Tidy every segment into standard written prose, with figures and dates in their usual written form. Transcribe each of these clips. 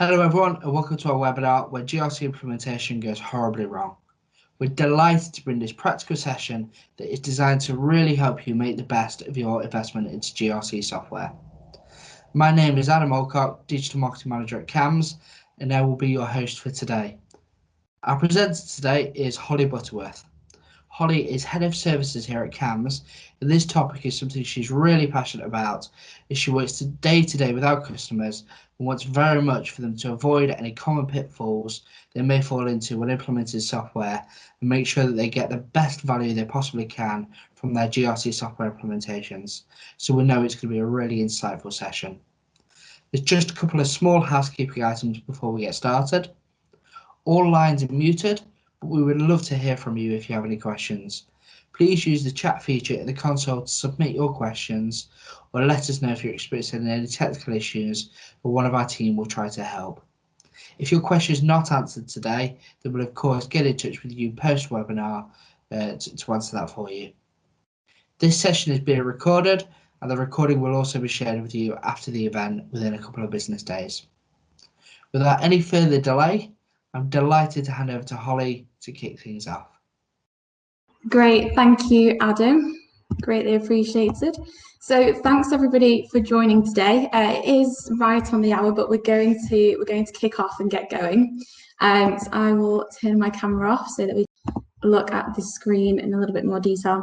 Hello everyone and welcome to our webinar where GRC implementation goes horribly wrong. We're delighted to bring this practical session that is designed to really help you make the best of your investment into GRC software. My name is Adam Alcock, Digital Marketing Manager at CAMS, and I will be your host for today. Our presenter today is Holly Butterworth. Holly is Head of Services here at CAMS, and this topic is something she's really passionate about as she works day to day with our customers and wants very much for them to avoid any common pitfalls they may fall into when implementing software and make sure that they get the best value they possibly can from their GRC software implementations. So we know it's going to be a really insightful session. There's just a couple of small housekeeping items before we get started. All lines are muted, but we would love to hear from you if you have any questions. Please use the chat feature in the console to submit your questions or let us know if you're experiencing any technical issues, or one of our team will try to help. If your question is not answered today, then we'll of course get in touch with you post-webinar to answer that for you. This session is being recorded and the recording will also be shared with you after the event within a couple of business days. Without any further delay, I'm delighted to hand over to Holly to kick things off. Great, thank you, Adam. Greatly appreciated. So thanks everybody for joining today. It is right on the hour, but we're going to kick off and get going. So I will turn my camera off so that we can look at the screen in a little bit more detail.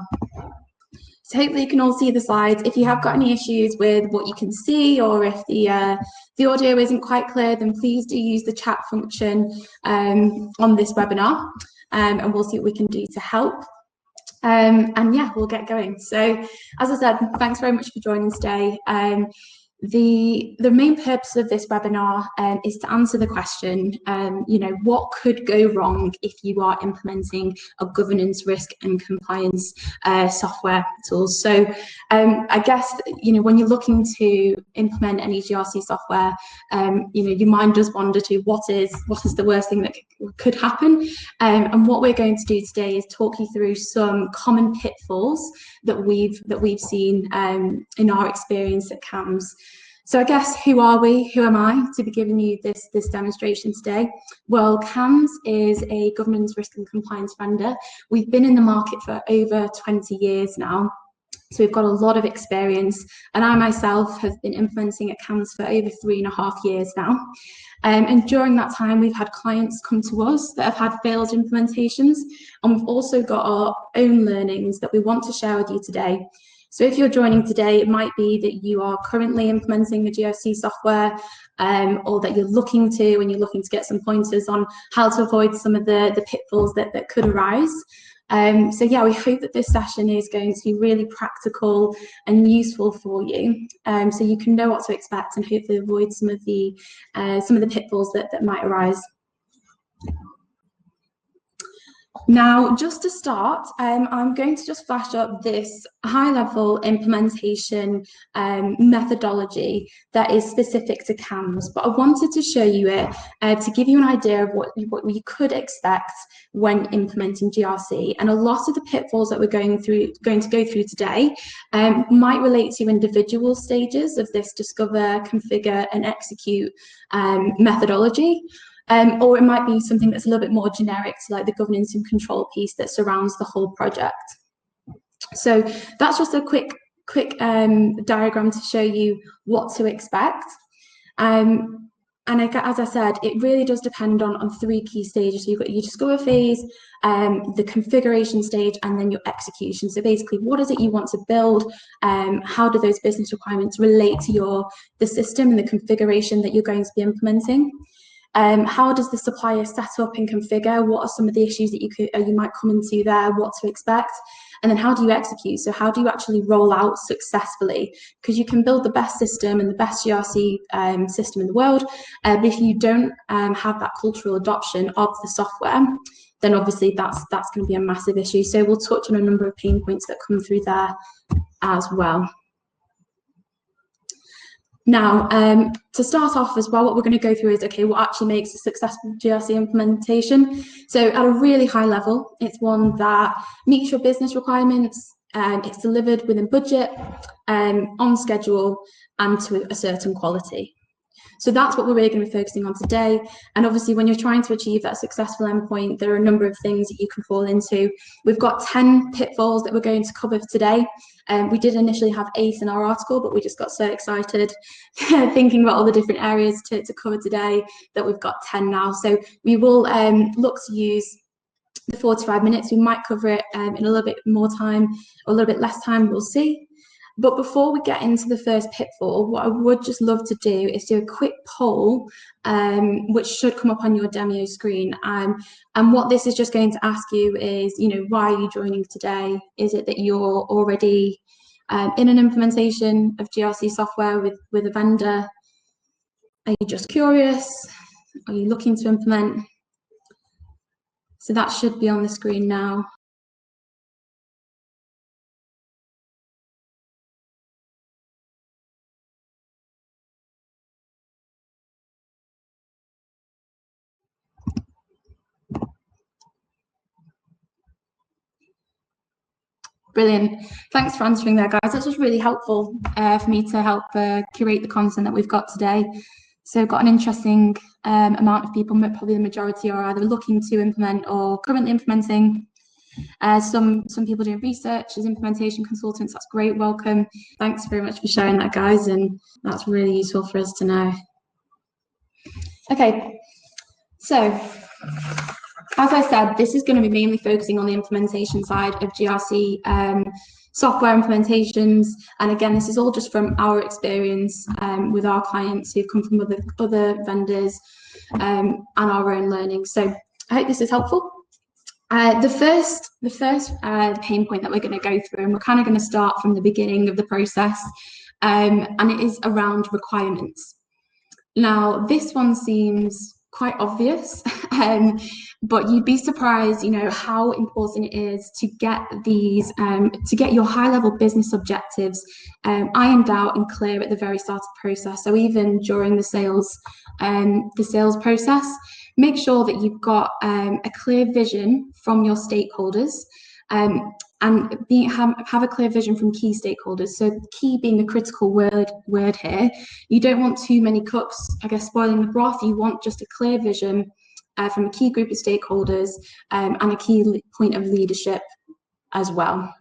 So hopefully you can all see the slides. If you have got any issues with what you can see, or if the audio isn't quite clear, then please do use the chat function on this webinar, and we'll see what we can do to help. And yeah, we'll get going. So as I said, thanks very much for joining today. The main purpose of this webinar is to answer the question, what could go wrong if you are implementing a governance, risk and compliance software tools. So I guess, when you're looking to implement any GRC software, your mind does wander to what is the worst thing that could happen. And what we're going to do today is talk you through some common pitfalls that we've seen in our experience at CAMS. So I guess, who are we? Who am I to be giving you this demonstration today? Well, CAMS is a governance, risk and compliance vendor. We've been in the market for over 20 years now. So we've got a lot of experience, and I myself have been implementing at CAMS for over 3.5 years now. And during that time, we've had clients come to us that have had failed implementations, and we've also got our own learnings that we want to share with you today. So if you're joining today, it might be that you are currently implementing the GRC software, or that you're looking to get some pointers on how to avoid some of the pitfalls that could arise. So yeah, we hope that this session is going to be really practical and useful for you, so you can know what to expect and hopefully avoid some of the pitfalls that might arise. Now, just to start, I'm going to just flash up this high-level implementation methodology that is specific to CAMS, but I wanted to show you it to give you an idea of what you could expect when implementing GRC. And a lot of the pitfalls that we're going to go through today might relate to individual stages of this discover, configure, and execute methodology. Or it might be something that's a little bit more generic to like the governance and control piece that surrounds the whole project. So that's just a quick diagram to show you what to expect. And as I said, it really does depend on 3 key stages. So you've got your discover phase, the configuration stage, and then your execution. So basically, what is it you want to build? How do those business requirements relate to the system and the configuration that you're going to be implementing? How does the supplier set up and configure? What are some of the issues that you might come into there? What to expect? And then how do you execute? So how do you actually roll out successfully? Because you can build the best system and the best GRC system in the world, but if you don't have that cultural adoption of the software, then obviously that's going to be a massive issue. So we'll touch on a number of pain points that come through there as well. Now, to start off as well, what we're going to go through is, okay, what actually makes a successful GRC implementation? So at a really high level, it's one that meets your business requirements, it's delivered within budget, on schedule, and to a certain quality. So that's what we're really going to be focusing on today. And obviously, when you're trying to achieve that successful endpoint, there are a number of things that you can fall into. We've got 10 pitfalls that we're going to cover today. We did initially have 8 in our article, but we just got so excited thinking about all the different areas to cover today that we've got 10 now. So we will look to use the 45 minutes. We might cover it in a little bit more time or a little bit less time, we'll see. But before we get into the first pitfall, what I would just love to do is do a quick poll, which should come up on your demo screen. And what this is just going to ask you is, why are you joining today? Is it that you're already in an implementation of GRC software with a vendor? Are you just curious? Are you looking to implement? So that should be on the screen now. Brilliant. Thanks for answering there, guys. That's just really helpful for me to help curate the content that we've got today. So got an interesting amount of people, probably the majority are either looking to implement or currently implementing. Some people doing research as implementation consultants. That's great. Welcome. Thanks very much for sharing that, guys. And that's really useful for us to know. Okay, so as I said, this is going to be mainly focusing on the implementation side of GRC software implementations. And again, this is all just from our experience with our clients who've come from other vendors and our own learning. So I hope this is helpful. The first pain point that we're going to go through, and we're kind of going to start from the beginning of the process, and it is around requirements. Now, this one seems quite obvious, but you'd be surprised, how important it is to get these, to get your high-level business objectives ironed out and clear at the very start of the process. So even during the sales process, make sure that you've got a clear vision from your stakeholders. And have a clear vision from key stakeholders. So key being the critical word here. You don't want too many cooks, spoiling the broth. You want just a clear vision from a key group of stakeholders and a key point of leadership as well.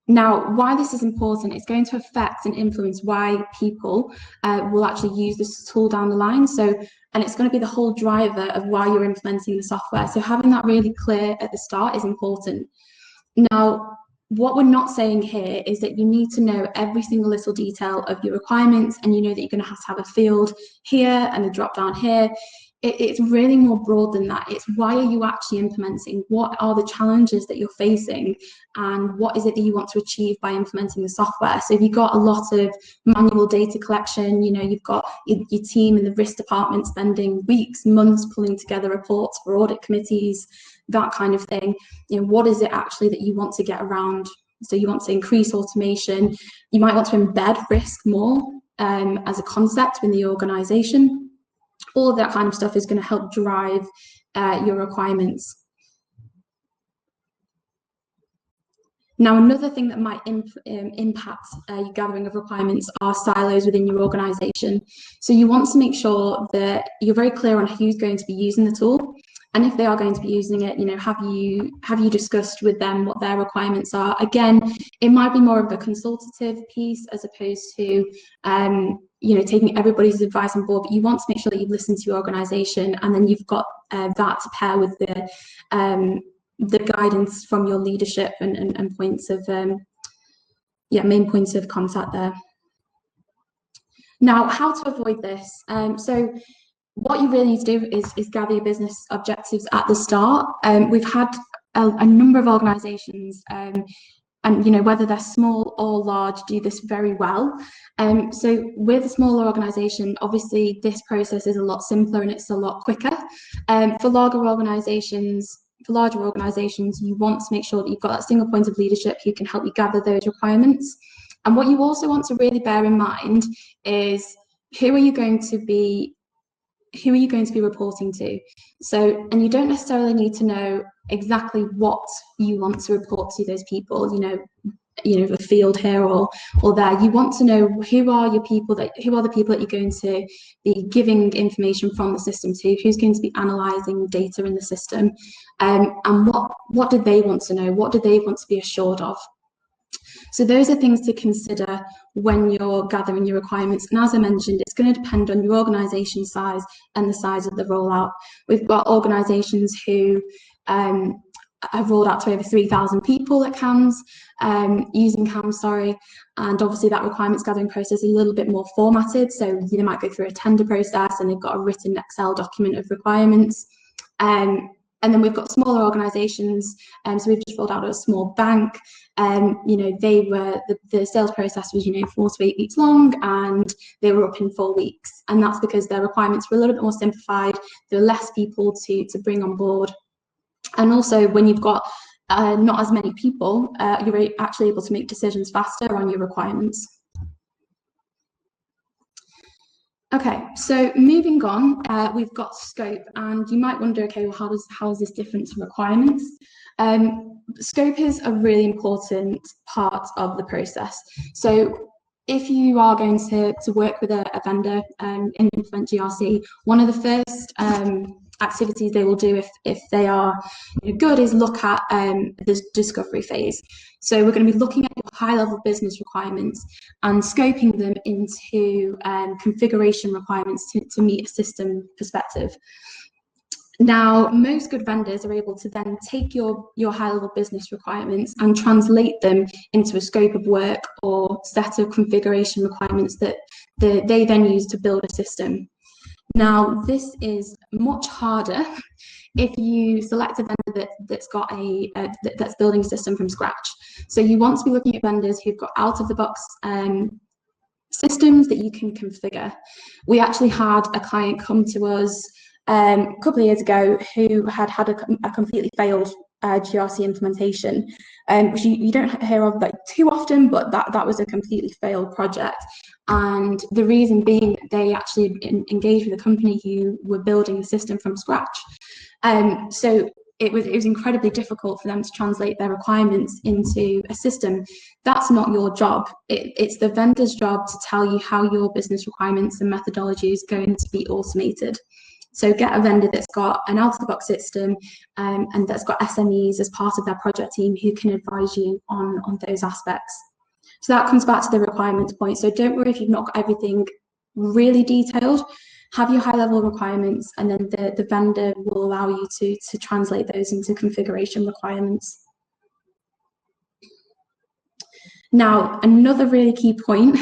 Now, why this is important, it's going to affect and influence why people will actually use this tool down the line. And it's going to be the whole driver of why you're implementing the software. So having that really clear at the start is important. Now, what we're not saying here is that you need to know every single little detail of your requirements, and that you're going to have a field here and a drop down here. It's really more broad than that. It's why are you actually implementing? What are the challenges that you're facing? And what is it that you want to achieve by implementing the software? So if you've got a lot of manual data collection, you've got your team in the risk department spending weeks, months pulling together reports for audit committees, that kind of thing. What is it actually that you want to get around? So you want to increase automation. You might want to embed risk more as a concept in the organization. All of that kind of stuff is going to help drive your requirements. Now, another thing that might impact your gathering of requirements are silos within your organization. So you want to make sure that you're very clear on who's going to be using the tool. And if they are going to be using it, have you discussed with them what their requirements are? Again, it might be more of a consultative piece as opposed to taking everybody's advice on board, but you want to make sure that you've listened to your organization, and then you've got that to pair with the guidance from your leadership and points of main points of contact there. Now, how to avoid this? So what you really need to do is gather your business objectives at the start. We've had a number of organizations and whether they're small or large, do this very well. So with a smaller organization, obviously this process is a lot simpler and it's a lot quicker. For larger organizations, you want to make sure that you've got that single point of leadership who can help you gather those requirements. And what you also want to really bear in mind is who are you going to be reporting to? So, and you don't necessarily need to know exactly what you want to report to those people. the field here or there. You want to know who are the people that you're going to be giving information from the system to, who's going to be analysing data in the system, and what do they want to know, what do they want to be assured of. So those are things to consider when you're gathering your requirements. And as I mentioned, it's going to depend on your organisation size and the size of the rollout. We've got organisations who have rolled out to over 3,000 people at CAMS, using CAMS, and obviously that requirements gathering process is a little bit more formatted. So they might go through a tender process and they've got a written Excel document of requirements. And then we've got smaller organisations, so we've just rolled out a small bank. The sales process was 4 to 8 weeks long, and they were up in 4 weeks. And that's because their requirements were a little bit more simplified. There were less people to bring on board. And also, when you've got not as many people, you're actually able to make decisions faster on your requirements. Okay, so moving on, we've got scope, and you might wonder, okay, well, how is this different to requirements? Scope is a really important part of the process. So if you are going to work with a vendor and implement GRC, one of the first activities they will do if they are good is look at the discovery phase. So we're going to be looking at your high-level business requirements and scoping them into configuration requirements to meet a system perspective. Now, most good vendors are able to then take your high-level business requirements and translate them into a scope of work or set of configuration requirements that they then use to build a system. Now, this is much harder if you select a vendor that's got that's building a system from scratch. So you want to be looking at vendors who've got out-of-the-box systems that you can configure. We actually had a client come to us a couple of years ago who had a completely failed GRC implementation, which you don't hear of too often, but that was a completely failed project. And the reason being, they actually engaged with a company who were building the system from scratch. So it was incredibly difficult for them to translate their requirements into a system. That's not your job. It's the vendor's job to tell you how your business requirements and methodology is going to be automated. So get a vendor that's got an out-of-the-box system and that's got SMEs as part of their project team who can advise you on those aspects. So that comes back to the requirements point. So don't worry if you've not got everything really detailed. Have your high-level requirements, and then the vendor will allow you to translate those into configuration requirements. Now, another really key point,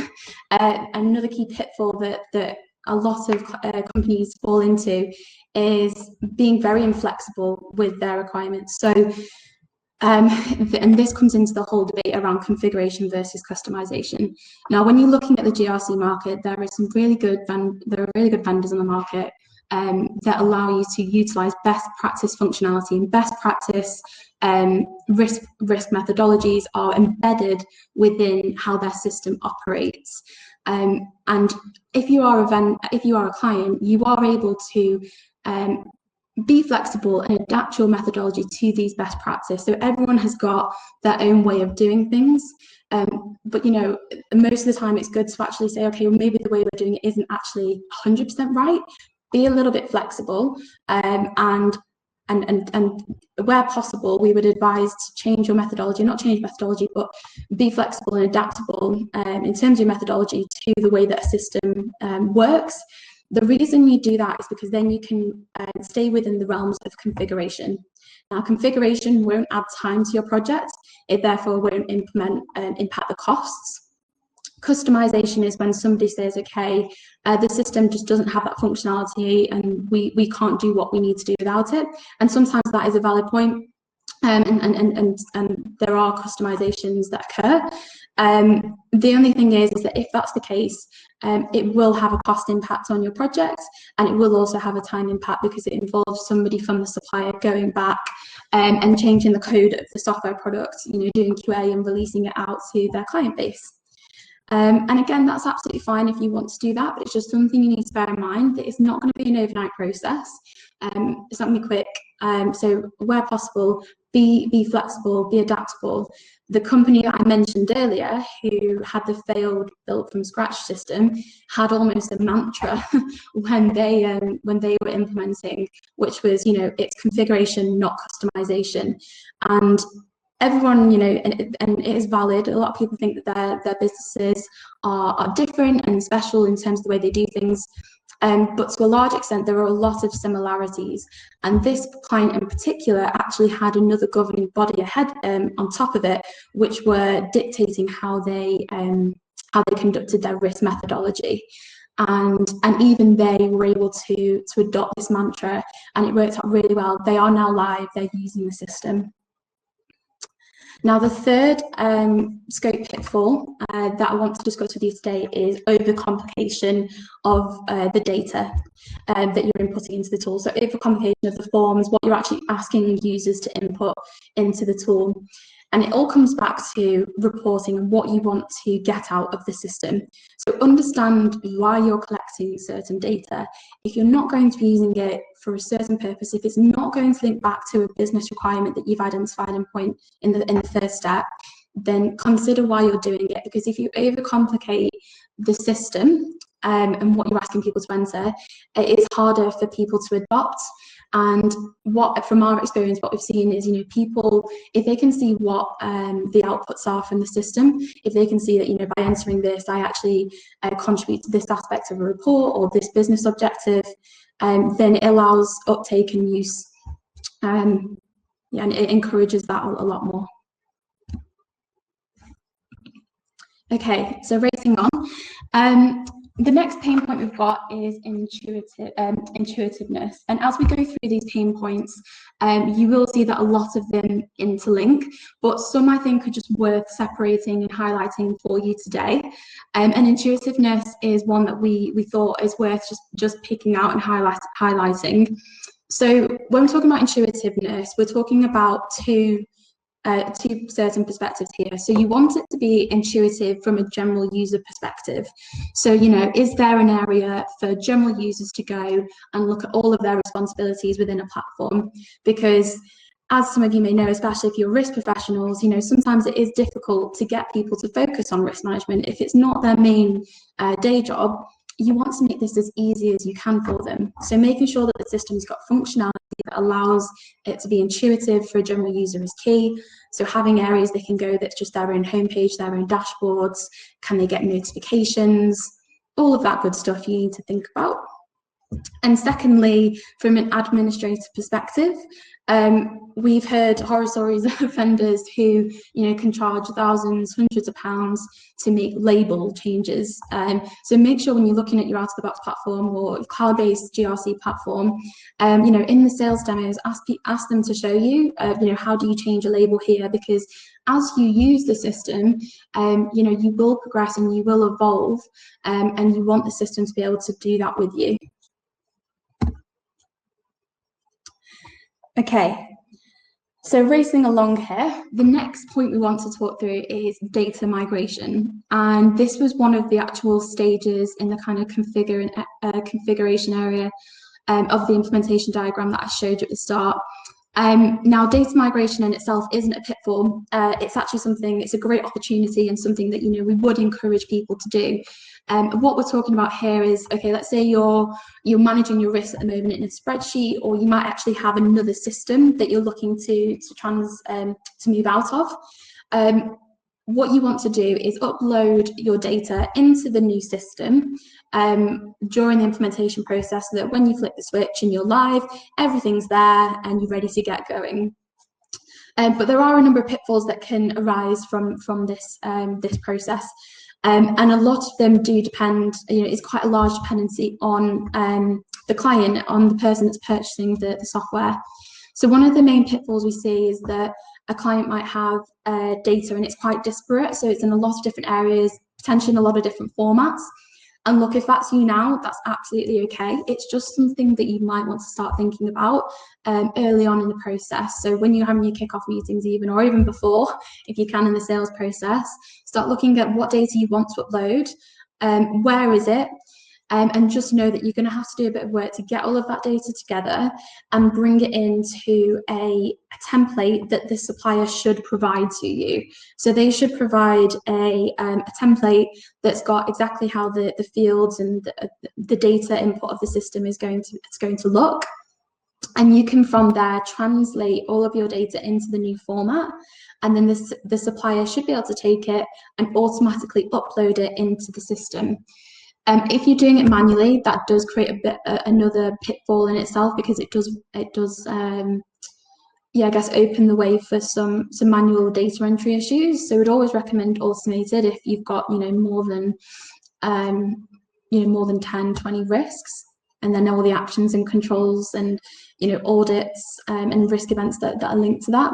another key pitfall that a lot of companies fall into is being very inflexible with their requirements. So, and this comes into the whole debate around configuration versus customization. Now, when you're looking at the GRC market, there are really good vendors on the market that allow you to utilize best practice functionality, and best practice risk methodologies are embedded within how their system operates. And if you are a client, you are able to be flexible and adapt your methodology to these best practice. So everyone has got their own way of doing things. But most of the time it's good to actually say, okay, well, maybe the way we're doing it isn't actually 100% right. Be a little bit flexible, and where possible, we would advise to change your methodology, not change methodology, but be flexible and adaptable in terms of your methodology to the way that a system works. The reason you do that is because then you can stay within the realms of configuration. Now, configuration won't add time to your project. It therefore won't impact the costs. Customization is when somebody says, okay, the system just doesn't have that functionality and we can't do what we need to do without it. And sometimes that is a valid point. And there are customizations that occur. The only thing is that if that's the case, it will have a cost impact on your project, and it will also have a time impact because it involves somebody from the supplier going back and changing the code of the software product, doing QA and releasing it out to their client base. And again, that's absolutely fine if you want to do that, but it's just something you need to bear in mind that it's not going to be an overnight process. It's not going to be quick. So where possible, be flexible, be adaptable. The company that I mentioned earlier, who had the failed built from scratch system, had almost a mantra when they were implementing, which was, you know, it's configuration, not customization. And everyone, you know, and it is valid. A lot of people think that their businesses are different and special in terms of the way they do things. But to a large extent, there are a lot of similarities. And this client in particular actually had another governing body ahead on top of it, which were dictating how they conducted their risk methodology. And even they were able to adopt this mantra, and it worked out really well. They are now live, they're using the system. Now, the third scope pitfall that I want to discuss with you today is overcomplication of the data that you're inputting into the tool. So overcomplication of the forms, what you're actually asking users to input into the tool. And it all comes back to reporting and what you want to get out of the system. So understand why you're collecting certain data. If you're not going to be using it for a certain purpose, if it's not going to link back to a business requirement that you've identified in the first step, then consider why you're doing it. Because if you overcomplicate the system and what you're asking people to enter, it is harder for people to adopt. And from our experience, what we've seen is, you know, people, if they can see what the outputs are from the system, if they can see that, you know, by entering this, I actually contribute to this aspect of a report or this business objective, then it allows uptake and use. And it encourages that a lot more. Okay, so racing on. The next pain point we've got is intuitiveness. And as we go through these pain points, you will see that a lot of them interlink, but some I think are just worth separating and highlighting for you today. And intuitiveness is one that we thought is worth just picking out and highlighting. So when we're talking about intuitiveness, we're talking about two certain perspectives here. So you want it to be intuitive from a general user perspective. So, you know, is there an area for general users to go and look at all of their responsibilities within a platform? Because as some of you may know, especially if you're risk professionals, you know, sometimes it is difficult to get people to focus on risk management. If it's not their main day job, you want to make this as easy as you can for them. So making sure that the system's got functionality that allows it to be intuitive for a general user is key. So having areas they can go that's just their own homepage, their own dashboards, can they get notifications, all of that good stuff you need to think about. And secondly, from an administrative perspective, we've heard horror stories of vendors who, you know, can charge thousands, hundreds of pounds to make label changes. So make sure when you're looking at your out-of-the-box platform or cloud-based GRC platform, you know, in the sales demos, ask them to show you, you know, how do you change a label here? Because as you use the system, you know, you will progress and you will evolve, and you want the system to be able to do that with you. Okay, so racing along here, the next point we want to talk through is data migration. And this was one of the actual stages in the kind of configuration area of the implementation diagram that I showed you at the start. Now, data migration in itself isn't a pitfall. It's actually something, it's a great opportunity and something that, you know, we would encourage people to do. What we're talking about here is, okay, let's say you're managing your risks at the moment in a spreadsheet, or you might actually have another system that you're looking to move out of. What you want to do is upload your data into the new system during the implementation process, so that when you flip the switch and you're live, everything's there and you're ready to get going. But there are a number of pitfalls that can arise from this process. And a lot of them do depend, you know, it's quite a large dependency on the client, on the person that's purchasing the software. So one of the main pitfalls we see is that a client might have data and it's quite disparate. So it's in a lot of different areas, potentially in a lot of different formats. And look, if that's you now, that's absolutely okay. It's just something that you might want to start thinking about early on in the process. So when you're having your kickoff meetings or even before, if you can in the sales process, start looking at what data you want to upload, where is it? And just know that you're going to have to do a bit of work to get all of that data together and bring it into a template that the supplier should provide to you. So they should provide a template that's got exactly how the fields and the data input of the system is going to look. And you can from there translate all of your data into the new format, and then the supplier should be able to take it and automatically upload it into the system. If you're doing it manually, that does create another pitfall in itself, because it does I guess open the way for some manual data entry issues. So we'd always recommend automated if you've got more than 10, 20 risks, and then all the actions and controls and audits and risk events that are linked to that.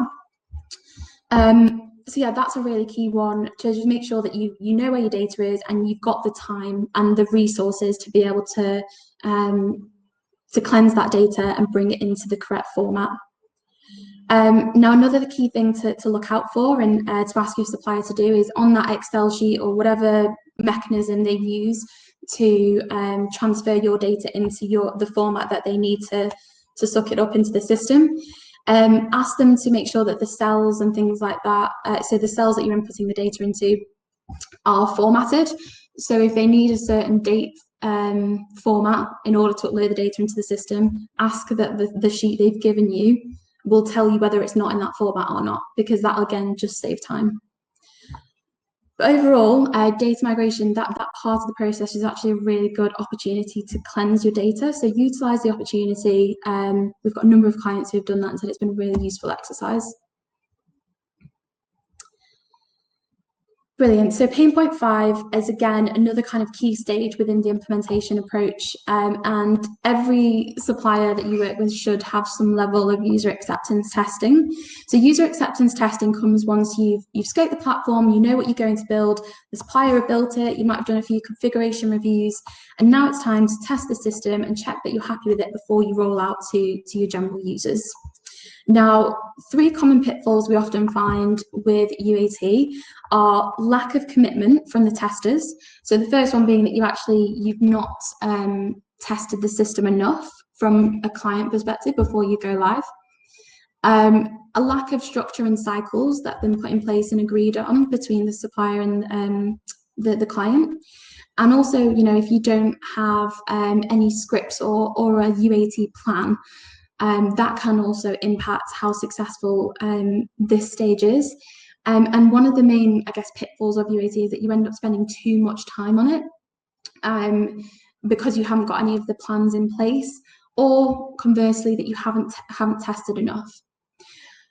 So yeah, that's a really key one, to just make sure that you know where your data is and you've got the time and the resources to be able to cleanse that data and bring it into the correct format. Now, another key thing to look out for and to ask your supplier to do is on that Excel sheet or whatever mechanism they use to transfer your data into the format that they need to suck it up into the system. Ask them to make sure that the cells and things like that, so the cells that you're inputting the data into, are formatted. So if they need a certain date format in order to upload the data into the system, ask that the sheet they've given you will tell you whether it's not in that format or not, because that'll again just save time. But overall, data migration, that part of the process is actually a really good opportunity to cleanse your data. So utilize the opportunity. We've got a number of clients who have done that and said it's been a really useful exercise. Brilliant. So pain point 5 is again another kind of key stage within the implementation approach, and every supplier that you work with should have some level of user acceptance testing. So user acceptance testing comes once you've scoped the platform, you know what you're going to build, the supplier have built it, you might have done a few configuration reviews, and now it's time to test the system and check that you're happy with it before you roll out to your general users. Now, 3 common pitfalls we often find with UAT are lack of commitment from the testers. So the first one being that you've not tested the system enough from a client perspective before you go live. A lack of structure and cycles that have been put in place and agreed on between the supplier and the client. And also, if you don't have any scripts or a UAT plan, that can also impact how successful this stage is. And one of the main, I guess, pitfalls of UAT is that you end up spending too much time on it because you haven't got any of the plans in place, or conversely, that you haven't tested enough.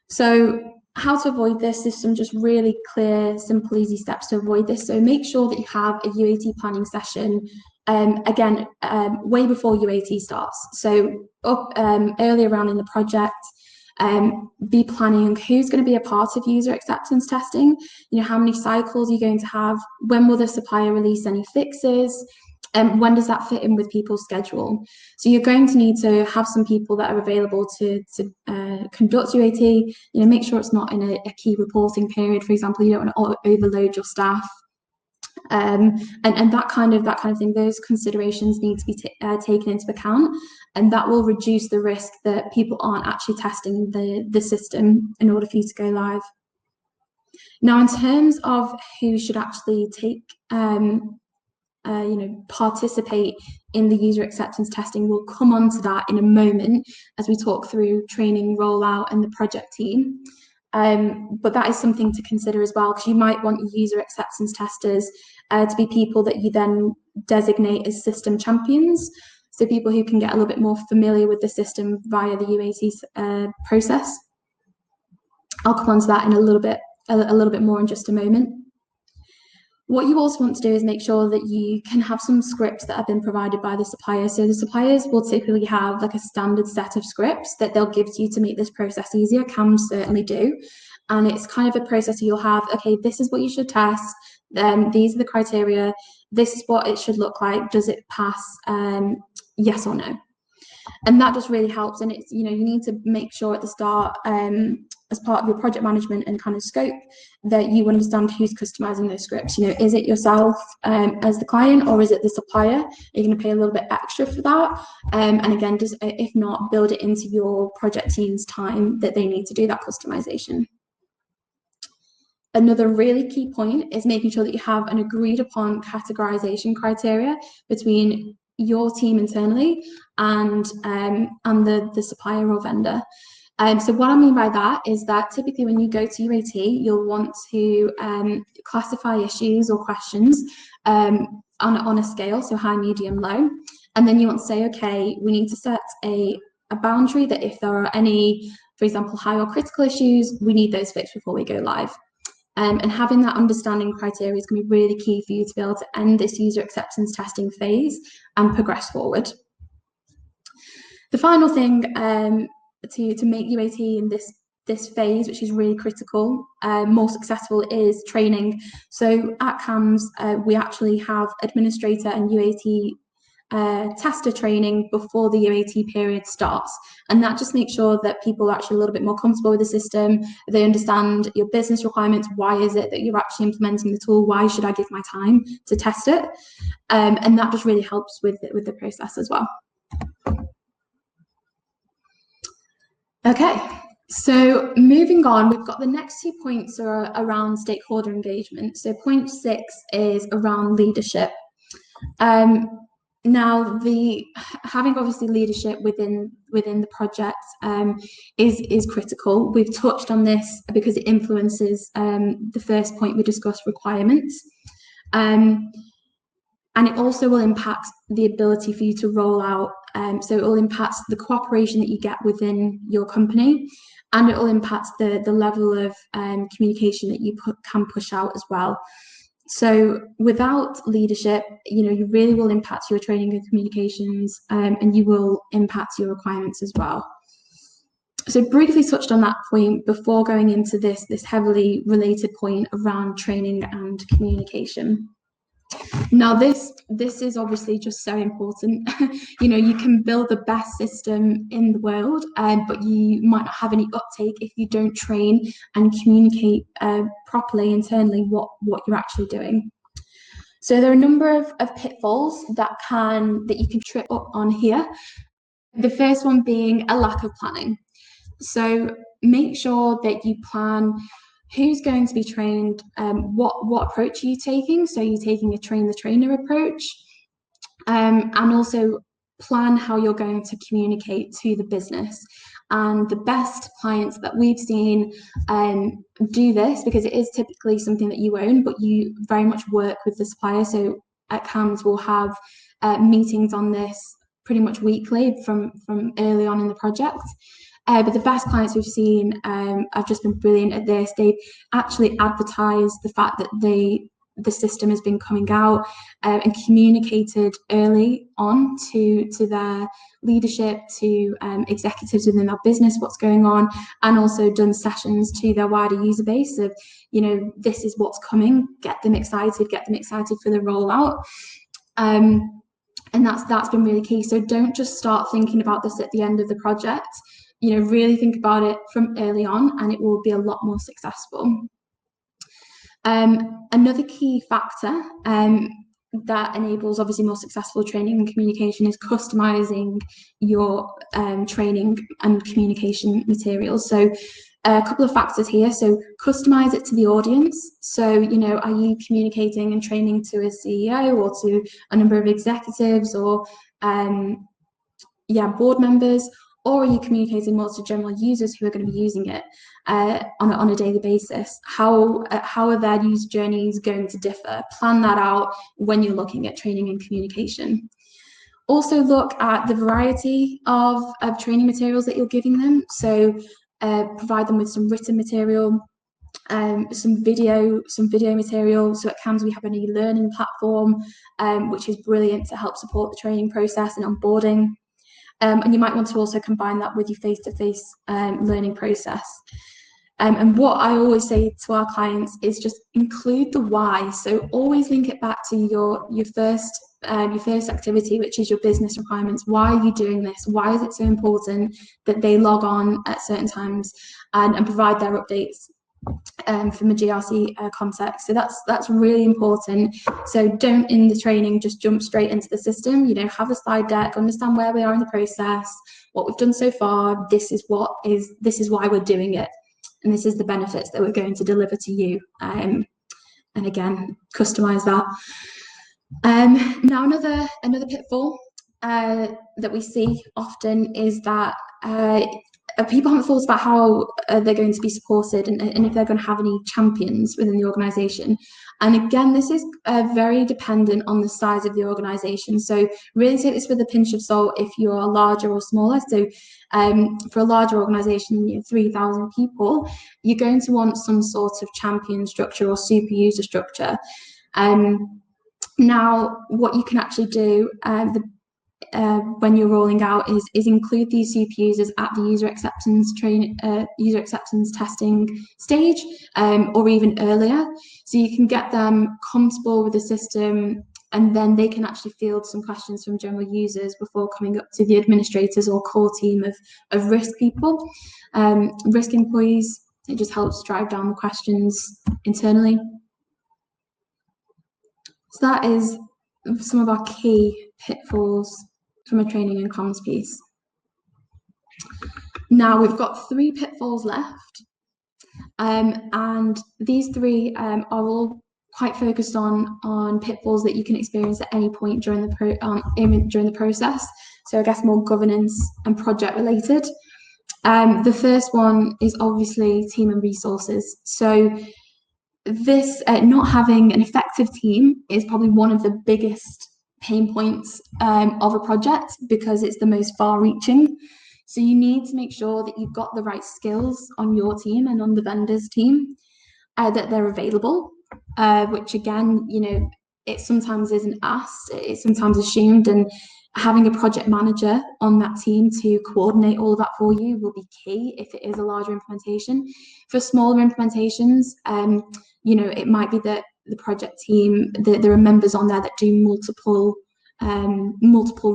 So how to avoid this? There's some just really clear, simple, easy steps to avoid this. So make sure that you have a UAT planning session again, way before UAT starts. So earlier on in the project, be planning who's going to be a part of user acceptance testing, how many cycles you're going to have, when will the supplier release any fixes, and when does that fit in with people's schedule. So you're going to need to have some people that are available to conduct UAT, make sure it's not in a key reporting period, for example. You don't want to overload your staff. And that kind of thing, those considerations need to be taken into account, and that will reduce the risk that people aren't actually testing the system in order for you to go live. Now, in terms of who should actually take participate in the user acceptance testing, we'll come on to that in a moment as we talk through training, rollout, and the project team. But that is something to consider as well, because you might want your user acceptance testers to be people that you then designate as system champions, so people who can get a little bit more familiar with the system via the UAT process. I'll come on to that in a little bit more in just a moment. What you also want to do is make sure that you can have some scripts that have been provided by the supplier. So the suppliers will typically have like a standard set of scripts that they'll give to you to make this process easier. CAMs certainly do. And it's kind of a process you'll have, okay, this is what you should test. These are the criteria. This is what it should look like. Does it pass? Yes or no? And that just really helps. And it's, you know, you need to make sure at the start, as part of your project management and kind of scope, that you understand who's customizing those scripts. You know, is it yourself as the client, or is it the supplier? Are you going to pay a little bit extra for that? And again, just if not, build it into your project team's time that they need to do that customization. Another really key point is making sure that you have an agreed upon categorization criteria between your team internally and the supplier or vendor. So what I mean by that is that typically when you go to UAT, you'll want to classify issues or questions on a scale, so high, medium, low. And then you want to say, okay, we need to set a boundary that if there are any, for example, high or critical issues, we need those fixed before we go live. And having that understanding criteria is going to be really key for you to be able to end this user acceptance testing phase and progress forward. The final thing to make UAT in this phase, which is really critical, more successful, is training. So at CAMS, we actually have administrator and UAT tester training before the UAT period starts, and that just makes sure that people are actually a little bit more comfortable with the system. They understand your business requirements. Why is it that you're actually implementing the tool? Why should I give my time to test it? And that just really helps with the process as well. Okay, so moving on, we've got the next 2 points are around stakeholder engagement. So point 6 is around leadership. Now, having obviously leadership within the project is critical. We've touched on this because it influences the first point we discussed, requirements. And it also will impact the ability for you to roll out. So it will impact the cooperation that you get within your company, and it will impact the level of communication that you can push out as well. So without leadership, you know, you really will impact your training and communications, and you will impact your requirements as well. So briefly touched on that point before going into this heavily related point around training and communication. Now, this is obviously just so important. You know, you can build the best system in the world, but you might not have any uptake if you don't train and communicate properly internally what you're actually doing. So there are a number of pitfalls that you can trip up on here. The first one being a lack of planning. So make sure that you plan who's going to be trained, what approach are you taking? So you're taking a train the trainer approach, and also plan how you're going to communicate to the business. And the best clients that we've seen do this, because it is typically something that you own, but you very much work with the supplier. So at CAMS, we'll have meetings on this pretty much weekly from early on in the project. But the best clients we've seen have just been brilliant at this. They've actually advertised the fact that the system has been coming out and communicated early on to their leadership, to executives within their business, what's going on, and also done sessions to their wider user base of, you know, this is what's coming, get them excited for the rollout. And that's been really key. So don't just start thinking about this at the end of the project. You know, really think about it from early on, and it will be a lot more successful. Another key factor that enables obviously more successful training and communication is customizing your training and communication materials. So a couple of factors here. So customize it to the audience. So, you know, are you communicating and training to a CEO or to a number of executives or board members? Or are you communicating more to general users who are going to be using it on a daily basis? How are their user journeys going to differ? Plan that out when you're looking at training and communication. Also look at the variety of training materials that you're giving them. So provide them with some written material, some video material. So at CAMS we have an e-learning platform, which is brilliant to help support the training process and onboarding. And you might want to also combine that with your face-to-face learning process. And what I always say to our clients is just include the why. So always link it back to your first activity, which is your business requirements. Why are you doing this? Why is it so important that they log on at certain times and provide their updates from a GRC context? So that's really important. So don't in the training just jump straight into the system. You know, have a slide deck, understand where we are in the process, what we've done so far. This is why we're doing it, and this is the benefits that we're going to deliver to you. And again, customize that. Now another pitfall that we see often is that people haven't thought about how they're going to be supported and if they're going to have any champions within the organisation. And again, this is very dependent on the size of the organisation. So really take this with a pinch of salt if you're larger or smaller. So for a larger organisation, 3,000 people, you're going to want some sort of champion structure or super user structure. Now, what you can actually do when you're rolling out is include these super users at the user acceptance testing stage, or even earlier, so you can get them comfortable with the system, and then they can actually field some questions from general users before coming up to the administrators or core team of risk people, risk employees. It just helps drive down the questions internally. So that is some of our key pitfalls from a training and comms piece. Now we've got 3 pitfalls left, and these 3 are all quite focused on pitfalls that you can experience at any point during the process. So I guess more governance and project related. The first one is obviously team and resources. So this not having an effective team is probably one of the biggest pain points of a project, because it's the most far-reaching. So you need to make sure that you've got the right skills on your team and on the vendor's team, that they're available, which again, it sometimes isn't asked, it's sometimes assumed, and having a project manager on that team to coordinate all of that for you will be key if it is a larger implementation. For smaller implementations, it might be that the project team, there are members on there that do multiple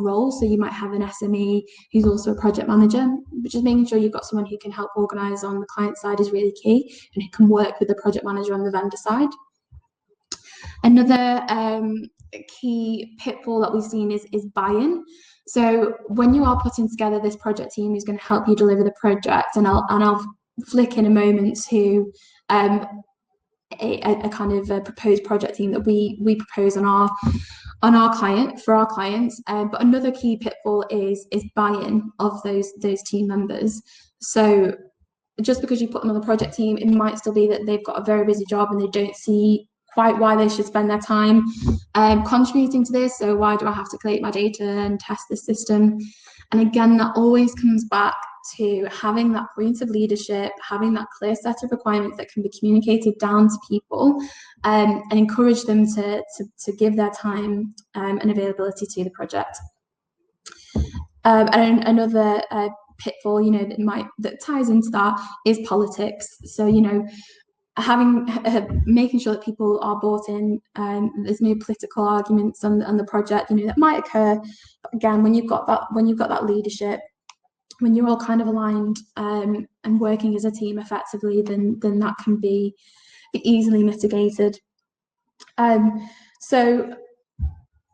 roles. So you might have an SME who's also a project manager, but just making sure you've got someone who can help organise on the client side is really key, and who can work with the project manager on the vendor side. Another key pitfall that we've seen is buy-in. So when you are putting together this project team who's going to help you deliver the project, and I'll flick in a moment to a kind of a proposed project team that we propose on our client for our clients. But another key pitfall is buy-in of those team members. So just because you put them on the project team, it might still be that they've got a very busy job and they don't see quite why they should spend their time contributing to this. So why do I have to collate my data and test the system? And again, that always comes back to having that point of leadership, having that clear set of requirements that can be communicated down to people, and encourage them to give their time and availability to the project. And another pitfall, that ties into that is politics. So, making sure that people are bought in, there's no political arguments on the project, that might occur. But again, when you've got that leadership, when you're all kind of aligned and working as a team effectively, then that can be easily mitigated. So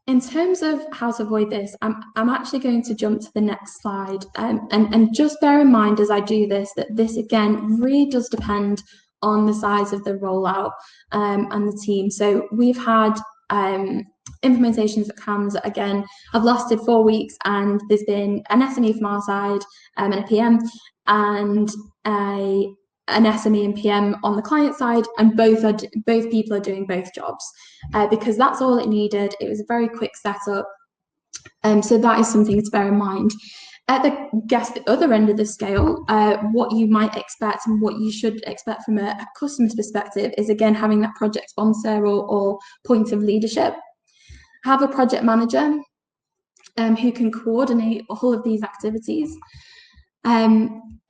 in terms of how to avoid this, I'm actually going to jump to the next slide, and just bear in mind as I do this that this again really does depend on the size of the rollout and the team. So we've had implementations at CAMS that again have lasted 4 weeks, and there's been an SME from our side and a PM, and an SME and PM on the client side, and both people are doing both jobs because that's all it needed. It was a very quick setup, so that is something to bear in mind. At the other end of the scale, what you might expect and what you should expect from a customer's perspective is again having that project sponsor or point of leadership. Have a project manager who can coordinate all of these activities.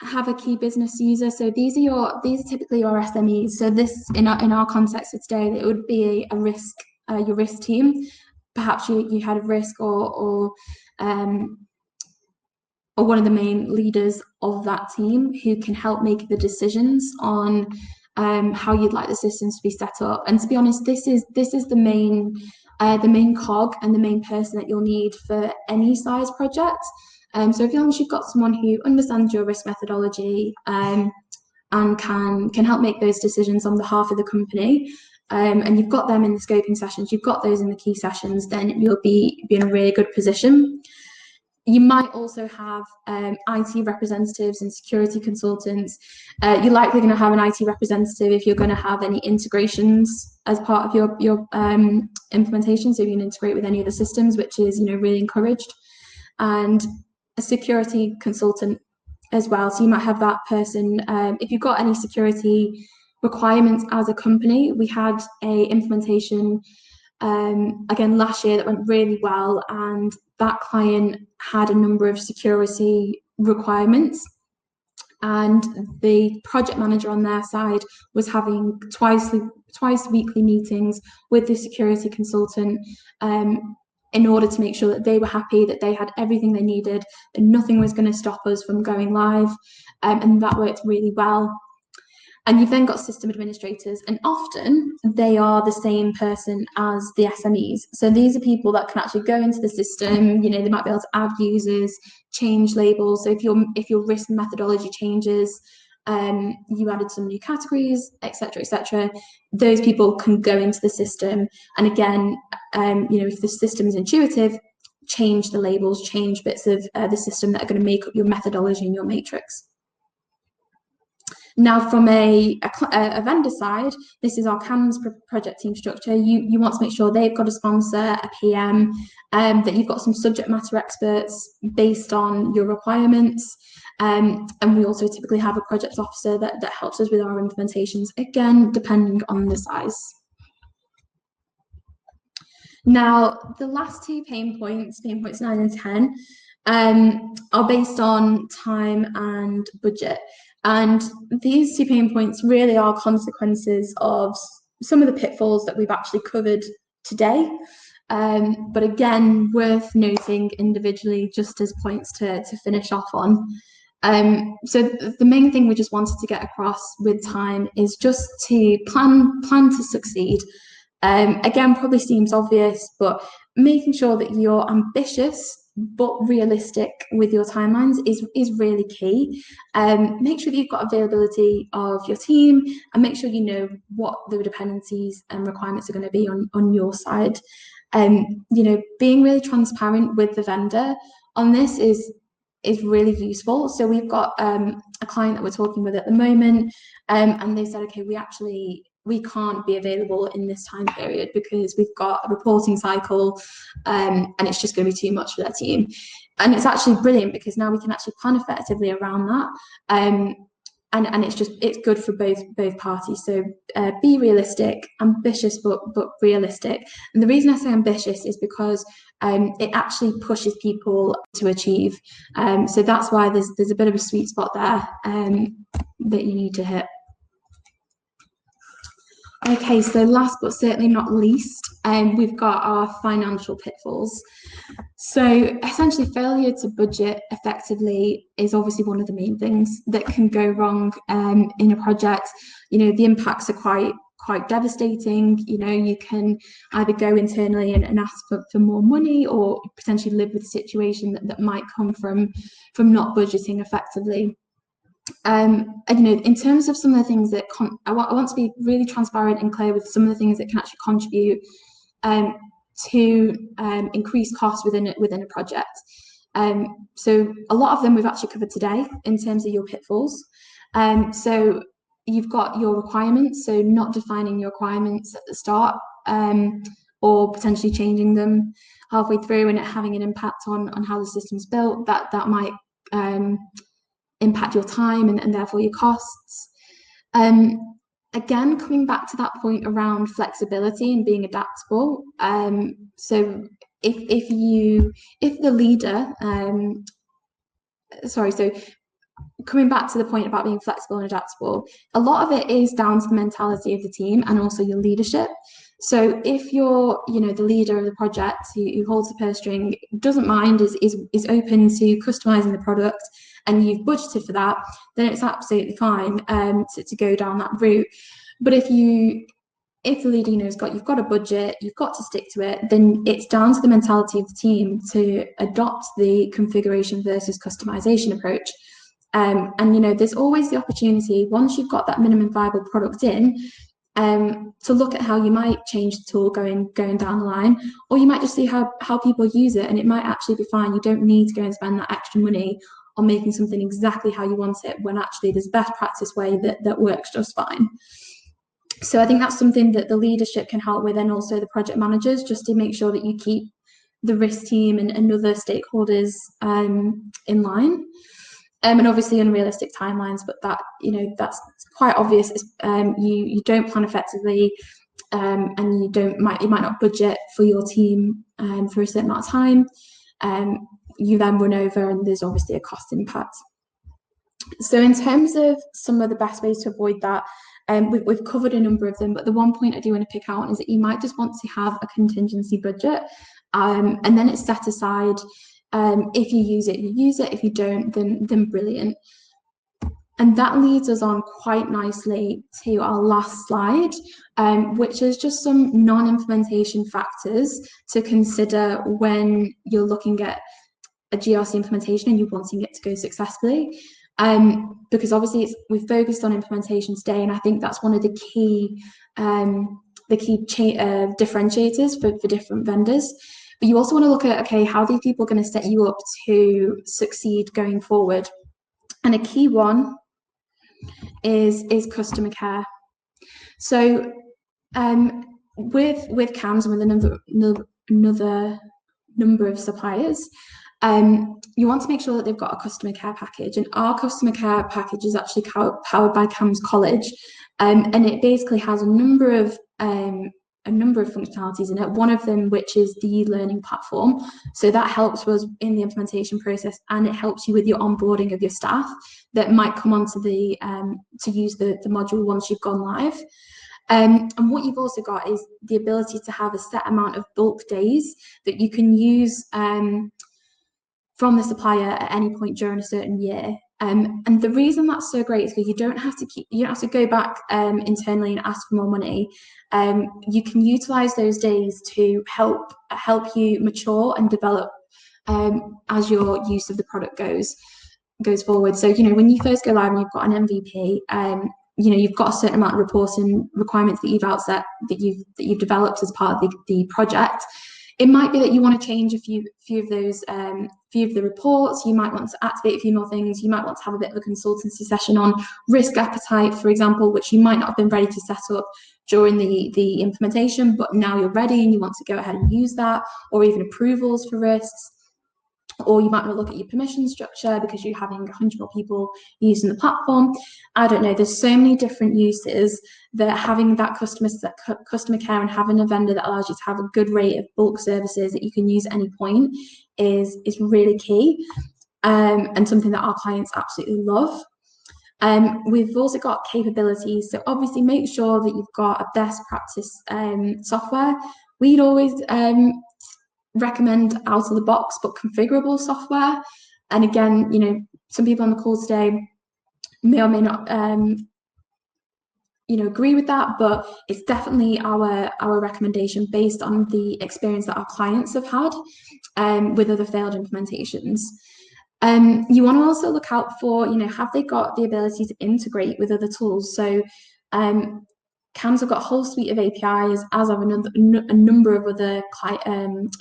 have a key business user. So these are typically your SMEs. So this in our context of today, it would be a risk, your risk team. Perhaps you had a risk or one of the main leaders of that team who can help make the decisions on how you'd like the systems to be set up. And to be honest, this is the main cog and the main person that you'll need for any size project. So as long as you've got someone who understands your risk methodology and can help make those decisions on behalf of the company, and you've got them in the scoping sessions, you've got those in the key sessions, then you'll be in a really good position. You might also have IT representatives and security consultants. You're likely going to have an IT representative if you're going to have any integrations as part of your implementation. So you can integrate with any of the systems, which is really encouraged, and a security consultant as well. So you might have that person. If you've got any security requirements as a company, we had a implementation again last year that went really well, and that client had a number of security requirements, and the project manager on their side was having twice weekly meetings with the security consultant in order to make sure that they were happy, that they had everything they needed, that nothing was going to stop us from going live, and that worked really well. And you've then got system administrators, and often they are the same person as the SMEs. So these are people that can actually go into the system. They might be able to add users, change labels. So if your risk methodology changes, you added some new categories, etc., those people can go into the system. And again, if the system is intuitive, change the labels, change bits of the system that are going to make up your methodology and your matrix. Now, from a vendor side, this is our CAMS project team structure. You want to make sure they've got a sponsor, a PM, that you've got some subject matter experts based on your requirements. And we also typically have a project officer that helps us with our implementations, again, depending on the size. Now, the last two pain points 9 and 10, are based on time and budget. And these 2 pain points really are consequences of some of the pitfalls that we've actually covered today. But again, worth noting individually just as points to finish off on. So the main thing we just wanted to get across with time is just to plan to succeed. Again, probably seems obvious, but making sure that you're ambitious but realistic with your timelines is really key. Make sure that you've got availability of your team, and make sure you know what the dependencies and requirements are going to be on your side. Being really transparent with the vendor on this is really useful. So we've got a client that we're talking with at the moment, and they said, okay, we can't be available in this time period because we've got a reporting cycle, and it's just going to be too much for their team. And it's actually brilliant because now we can actually plan effectively around that. And it's good for both parties. So be realistic, ambitious, but realistic. And the reason I say ambitious is because it actually pushes people to achieve. So that's why there's a bit of a sweet spot there that you need to hit. Okay, so last but certainly not least, we've got our financial pitfalls. So essentially, failure to budget effectively is obviously one of the main things that can go wrong in a project. The impacts are quite devastating. You can either go internally and ask for more money, or potentially live with a situation that might come from not budgeting effectively. In terms of some of the things that I want to be really transparent and clear with some of the things that can actually contribute to increase costs within a project. So a lot of them we've actually covered today in terms of your pitfalls. So you've got your requirements, so not defining your requirements at the start, or potentially changing them halfway through and it having an impact on how the system's built. That might impact your time and therefore your costs. Again, coming back to that point around flexibility and being adaptable. So if the leader, coming back to the point about being flexible and adaptable, a lot of it is down to the mentality of the team and also your leadership. So if you're, the leader of the project who holds the purse string, doesn't mind, is open to customizing the product, and you've budgeted for that, then it's absolutely fine to go down that route. But if the leader, you've got a budget, you've got to stick to it, then it's down to the mentality of the team to adopt the configuration versus customization approach. And there's always the opportunity, once you've got that minimum viable product in, to look at how you might change the tool going down the line, or you might just see how people use it, and it might actually be fine. You don't need to go and spend that extra money on making something exactly how you want it, when actually there's a best practice way that works just fine. So I think that's something that the leadership can help with, and also the project managers, just to make sure that you keep the risk team and other stakeholders in line. And obviously unrealistic timelines, but that's quite obvious. You don't plan effectively, and you might not budget for your team for a certain amount of time. You then run over, and there's obviously a cost impact. So in terms of some of the best ways to avoid that, we've covered a number of them, but the one point I do want to pick out is that you might just want to have a contingency budget, and then it's set aside. If you use it, you use it. If you don't, then brilliant. And that leads us on quite nicely to our last slide, which is just some non-implementation factors to consider when you're looking at a GRC implementation and you're wanting it to go successfully. Because obviously we've focused on implementation today, and I think that's one of the key differentiators for different vendors. But you also want to look at, okay, how are these people going to set you up to succeed going forward? And a key one is customer care. So with CAMS and with another number of suppliers, you want to make sure that they've got a customer care package. And our customer care package is actually powered by CAMS College, and it basically has a number of functionalities in it, one of them which is the learning platform. So that helps us in the implementation process, and it helps you with your onboarding of your staff that might come onto the to use the module once you've gone live. And what you've also got is the ability to have a set amount of bulk days that you can use from the supplier at any point during a certain year. And the reason that's so great is because you don't have to go back internally and ask for more money. You can utilize those days to help you mature and develop as your use of the product goes forward. So when you first go live and you've got an MVP, you've got a certain amount of reporting requirements that you've outset that you've developed as part of the project. It might be that you want to change a few of those, few of the reports. You might want to activate a few more things. You might want to have a bit of a consultancy session on risk appetite, for example, which you might not have been ready to set up during the implementation, but now you're ready and you want to go ahead and use that, or even approvals for risks. Or you might want to look at your permission structure because you're having 100 more people using the platform. I don't know, there's so many different uses that having that customer care and having a vendor that allows you to have a good rate of bulk services that you can use at any point is really key, and something that our clients absolutely love. We've also got capabilities, so obviously make sure that you've got a best practice software. We'd always recommend out of the box but configurable software, and again, some people on the call today may or may not agree with that, but it's definitely our recommendation based on the experience that our clients have had with other failed implementations. You want to also look out for, have they got the ability to integrate with other tools? So CAMS have got a whole suite of APIs, as have a number of other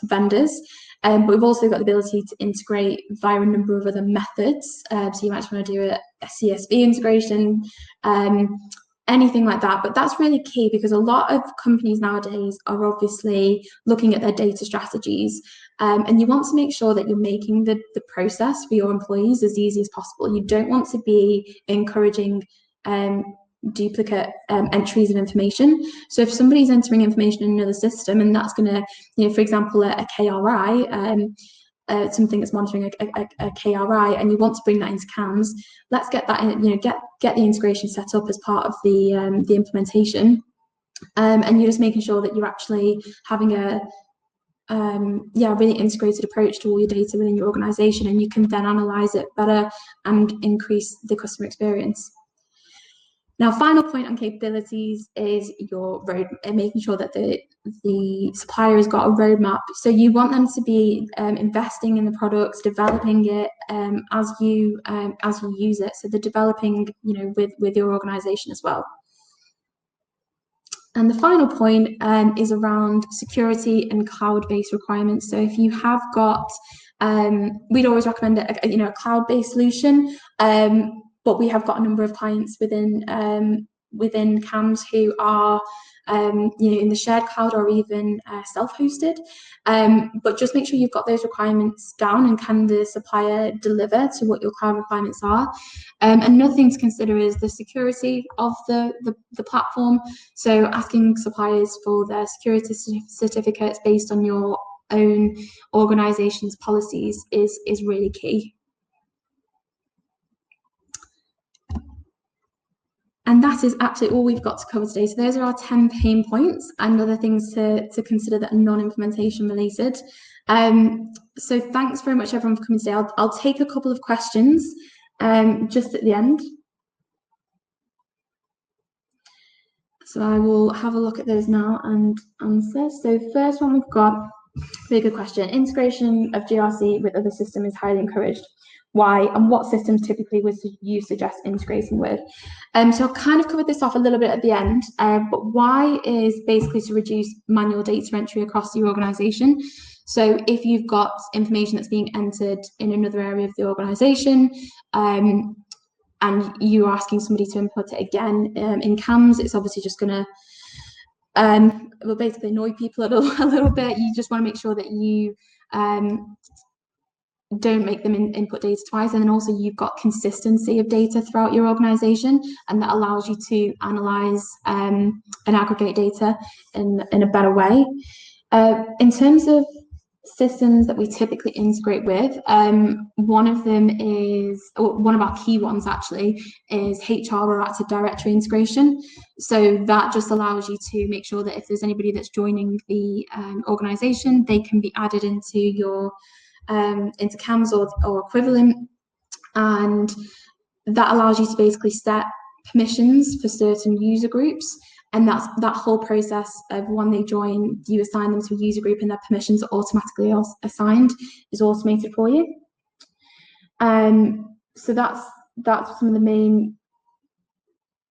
vendors, but we've also got the ability to integrate via a number of other methods. So you might want to do a CSV integration, anything like that. But that's really key because a lot of companies nowadays are obviously looking at their data strategies, and you want to make sure that you're making the process for your employees as easy as possible. You don't want to be encouraging duplicate entries of information. So if somebody's entering information in another system and that's going to, for example, a KRI, something that's monitoring a KRI, and you want to bring that into CAMS, let's get that in, get the integration set up as part of the implementation. And you're just making sure that you're actually having a really integrated approach to all your data within your organization, and you can then analyze it better and increase the customer experience. Now, final point on capabilities is your road, and making sure that the supplier has got a roadmap. So you want them to be investing in the products, developing it as you use it. So they're developing, with your organization as well. And the final point is around security and cloud-based requirements. So if you have got, we'd always recommend a cloud-based solution. But we have got a number of clients within CAMS who are in the shared cloud or even self-hosted. But just make sure you've got those requirements down, and can the supplier deliver to what your cloud requirements are. Another thing to consider is the security of the platform. So asking suppliers for their security certificates based on your own organization's policies is really key. And that is absolutely all we've got to cover today. So those are our 10 pain points and other things to consider that are non-implementation related. So thanks very much everyone for coming today. I'll take a couple of questions just at the end. So I will have a look at those now and answer. So the first one we've got, really good question. Integration of GRC with other systems is highly encouraged. Why, and what systems typically would you suggest integrating with? So I've kind of covered this off a little bit at the end, but why is basically to reduce manual data entry across your organization. So if you've got information that's being entered in another area of the organization, and you're asking somebody to input it again in CAMS, it's obviously just going to will basically annoy people a little bit. You just want to make sure that you don't make them input data twice, and then also you've got consistency of data throughout your organization, and that allows you to analyze and aggregate data in a better way. In terms of systems that we typically integrate with, one of them is, or one of our key ones actually, is HR or Active Directory integration. So that just allows you to make sure that if there's anybody that's joining the organization, they can be added into your into CAMS or equivalent, and that allows you to basically set permissions for certain user groups, and that whole process of when they join, you assign them to a user group and their permissions are automatically assigned, is automated for you. So that's some of the main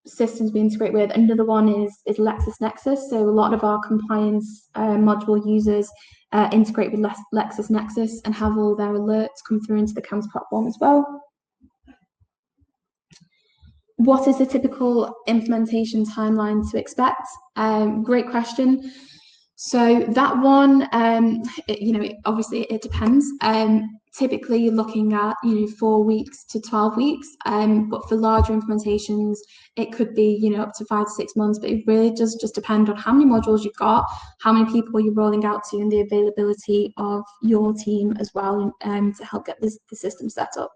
systems we integrate with. Another one is LexisNexis. So a lot of our compliance module users integrate with LexisNexis and have all their alerts come through into the CAMS platform as well. What is the typical implementation timeline to expect? Great question. So that one, obviously it depends. Typically you're looking at 4 weeks to 12 weeks, but for larger implementations it could be up to 5 to 6 months. But it really does just depend on how many modules you've got, how many people you're rolling out to, and the availability of your team as well, to help get the system set up.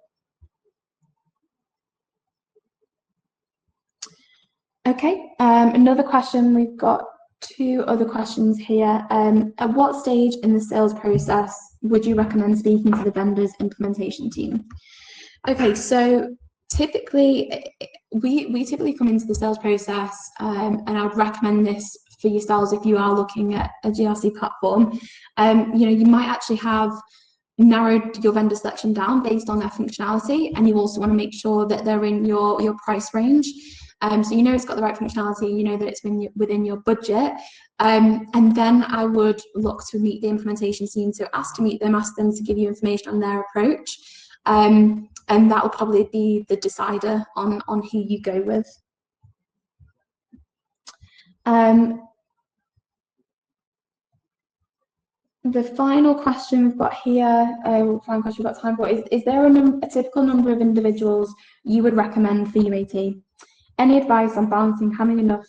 Okay, another question. We've got 2 other questions here. At what stage in the sales process would you recommend speaking to the vendor's implementation team? Okay, so typically we typically come into the sales process, and I would recommend this for yourselves if you are looking at a GRC platform. You might actually have narrowed your vendor selection down based on their functionality, and you also want to make sure that they're in your price range. So it's got the right functionality, that it's within your budget, and then I would look to meet the implementation team. So ask them to give you information on their approach, and that will probably be the decider on who you go with. The final question we've got here, final question we've got time for, is there a typical number of individuals you would recommend for UAT? Any advice on balancing having enough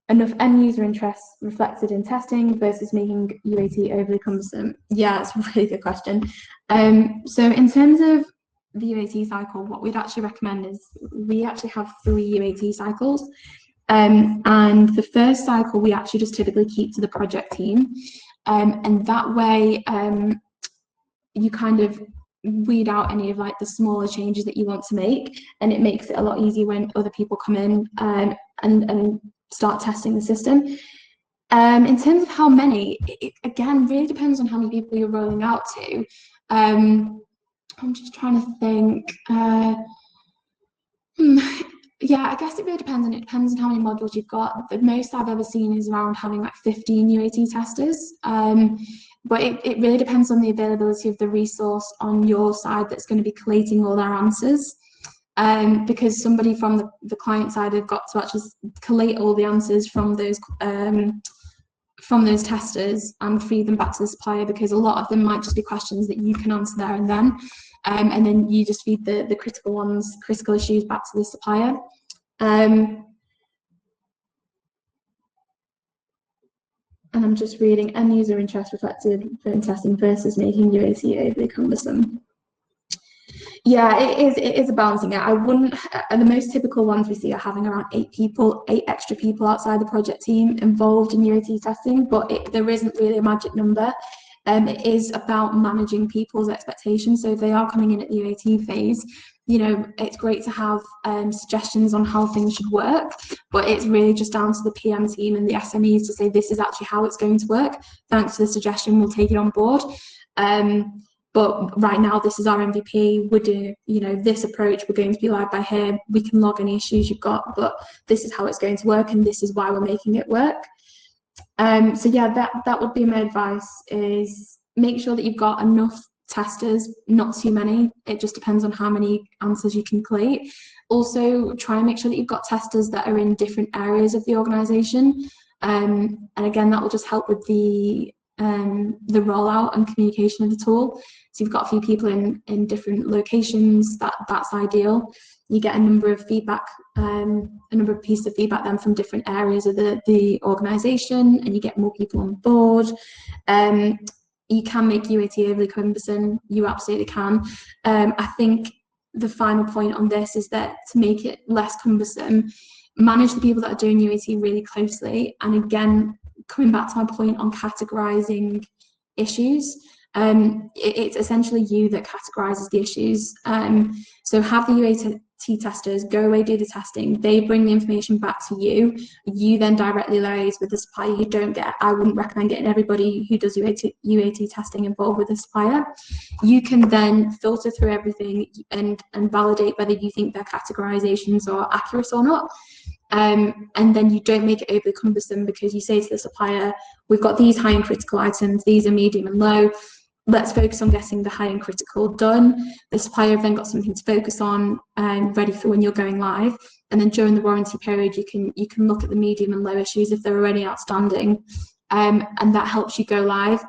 enough end user interest reflected in testing versus making UAT overly cumbersome? Yeah, it's a really good question. So in terms of the UAT cycle, what we'd actually recommend is we actually have 3 UAT cycles. And the first cycle we actually just typically keep to the project team. And that way you kind of weed out any of like the smaller changes that you want to make, and it makes it a lot easier when other people come in and start testing the system. In terms of how many, it again really depends on how many people you're rolling out to. I'm just trying to think. Yeah, I guess it really depends, and it depends on how many modules you've got. The most I've ever seen is around having like 15 UAT testers. But it really depends on the availability of the resource on your side that's going to be collating all their answers. Because somebody from the client side have got to actually collate all the answers from those testers and feed them back to the supplier, because a lot of them might just be questions that you can answer there and then you just feed the critical issues back to the supplier. And I'm just reading end user interest reflected in testing versus making UAT overly cumbersome. Yeah, it is a balancing act. I wouldn't, the most typical ones we see are having around 8 extra people outside the project team involved in UAT testing, but there isn't really a magic number. It is about managing people's expectations. So if they are coming in at the UAT phase, it's great to have suggestions on how things should work, but it's really just down to the PM team and the SMEs to say, this is actually how it's going to work. Thanks for the suggestion, we'll take it on board. But right now, this is our MVP. We're doing, this approach. We're going to be live by here. We can log any issues you've got, but this is how it's going to work, and this is why we're making it work. So yeah, that would be my advice: is make sure that you've got enough testers, not too many. It just depends on how many answers you can collate. Also, try and make sure that you've got testers that are in different areas of the organisation. And again, that will just help with the rollout and communication of the tool. So you've got a few people in different locations, that's ideal. You get a number of pieces of feedback then from different areas of the organisation, and you get more people on board. You can make UAT overly cumbersome, you absolutely can. I think the final point on this is that to make it less cumbersome, manage the people that are doing UAT really closely, and again, coming back to my point on categorizing issues, it's essentially you that categorizes the issues. So have the UAT testers go away, do the testing, they bring the information back to you. You then directly liaise with the supplier. I wouldn't recommend getting everybody who does UAT testing involved with the supplier. You can then filter through everything and validate whether you think their categorizations are accurate or not. And then you don't make it overly cumbersome, because you say to the supplier, we've got these high and critical items, these are medium and low, let's focus on getting the high and critical done. The supplier have then got something to focus on and ready for when you're going live. And then during the warranty period, you can look at the medium and low issues if there are any outstanding, and that helps you go live.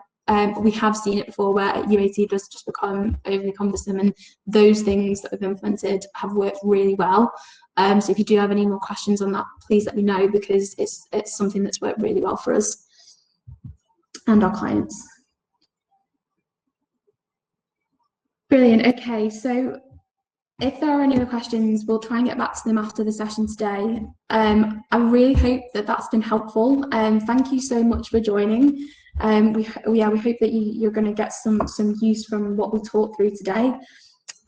We have seen it before where UAT does just become overly cumbersome, and those things that we've implemented have worked really well. So if you do have any more questions on that, please let me know, because it's something that's worked really well for us and our clients. Brilliant. Okay, so if there are any other questions, we'll try and get back to them after the session today. I really hope that that's been helpful. Thank you so much for joining. We hope that you're going to get some use from what we talked through today.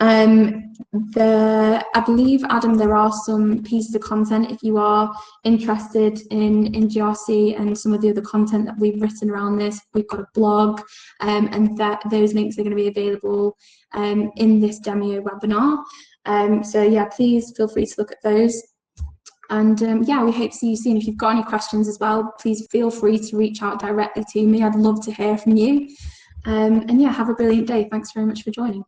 I believe, Adam, there are some pieces of content if you are interested in GRC and some of the other content that we've written around this. We've got a blog, and those links are going to be available in this demo webinar. So yeah, please feel free to look at those. And yeah, we hope to see you soon. If you've got any questions as well, please feel free to reach out directly to me. I'd love to hear from you. And yeah, have a brilliant day. Thanks very much for joining.